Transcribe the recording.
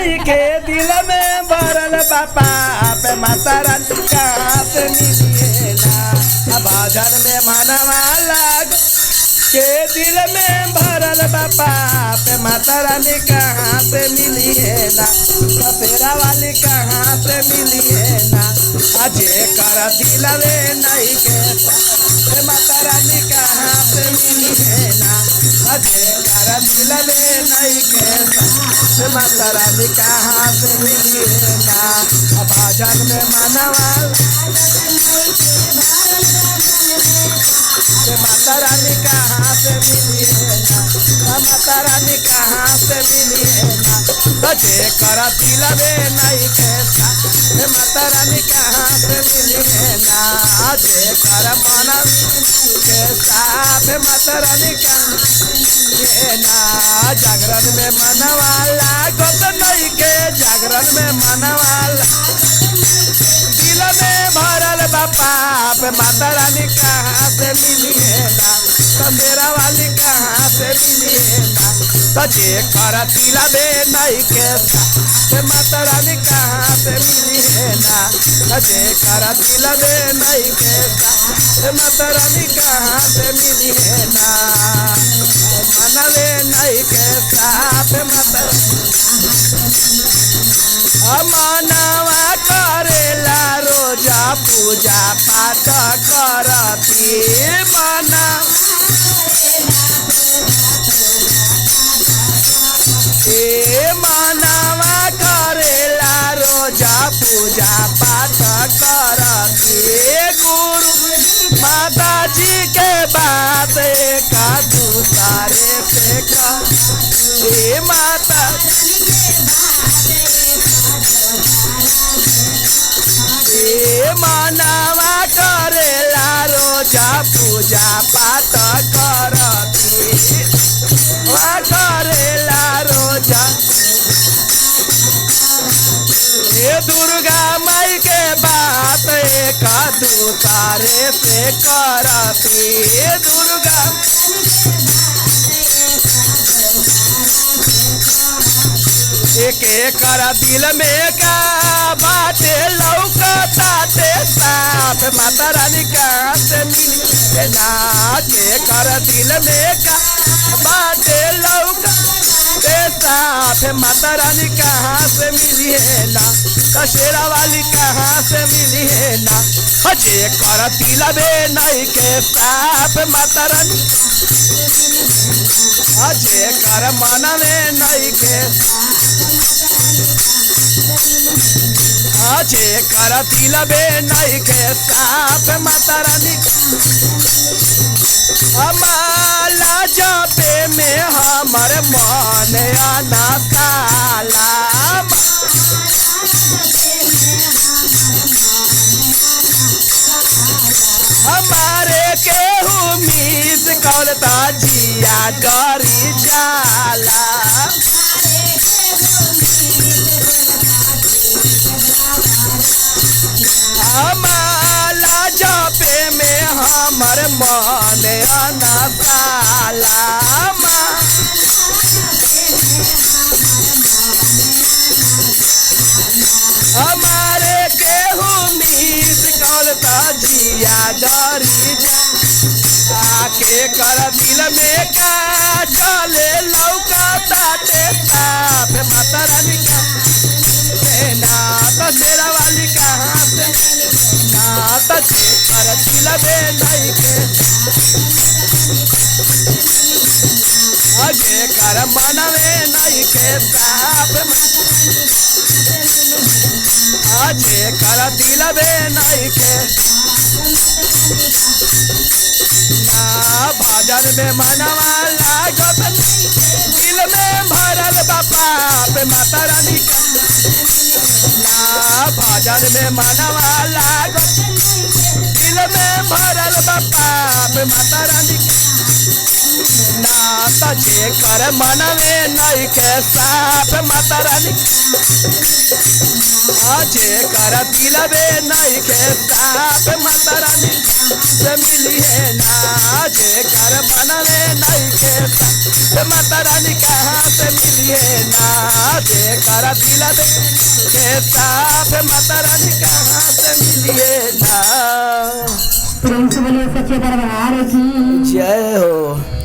नहीं के दिल में भरल बापा पे माता रानी कहाँ से मिलिए ना भजन में मनवा लाग के दिल में भरल बापा पे माता रानी कहाँ से मिली है ना सपेरा वाली कहाँ से मिली है ना अजय कर दिलवे नहीं के माता रानी कहाँ से मिली है ना अजय कर दिलवे नहीं के माता रानी कहाँ से मिली है ना भजन में मनवा माता रानी कहाँ से मिली है ना माता रानी कहाँ से मिली है ना बजे कर दिलवे नहीं कैसा माता रानी कहाँ से मिली है ना अजे कर मना कैसा माता रानी कहाँ है ना जागरण में मनवाला गोद नहीं के जागरण में मनवाला दिल में भरल बापा पे माता रानी कहाँ से मिली है ना सपेरा वाली कहाँ से मिली है ना बजे कर दिलवे नहीं कैसा माता रानी कहाँ से मिली है ना बजे कर दिलवे नहीं कैसा माता रानी कहाँ से मिली है ना मनवे नहीं कैसा माता मनवा करेला रोजा पूजा पाठ करती मना मनवा करेला रोजा पूजा पाठ करती गुरु माता जी के बात का दूसरे से माता मनवा करेला रोजा पूजा पाठ करती करेला रोजा दुर्गा माई के बात एक दूसरे से करती दुर्गा एक कर दिल में का बाटे लौकताते साफ माता रानी कहाँ से मिली नाच कर दिल में का बाटे लौकते साफ माता रानी कहाँ से मिली है ना कशेरा वाली कहाँ से मिली है ना अजय कर दिलवे नहीं के साफ माता रानी अजय कर मनवे नहीं के अजय कर दिलवे नहीं के साफ माता रानी हमारा जापे में हमर मन आना काला हमारे केहू मीस कौलता जिया डरी जाला हमारा जापे में हमर मन आना काला हमारे केहू मीस कौलता जिया डरी आके कर दिल में का चले लौका ताटे साफ माता रानी का ना तो शेरा वाली कहाँ से ना तो कर दिलवे नहीं के अजय कर मनवे नहीं के साफ अजय कर दिलवे नहीं के ना भजन में मनवा लागत दिल में भरल बापा पे माता रानी का ना भजन में मनवा लागत दिल में भरल बापा पे माता रानी का ना तजे कर मनवे नहीं के साफ माता रानी जेकर दिलवे नहीं के साफ माता रानी से मिली है ना। जेकर मनवे नहीं के साफ माता रानी कहाँ से मिली है ना। जेकर दिलवे के साफ माता रानी कहाँ से मिली है ना। प्रेम से बोलिए सच्चे दरबार की जय हो।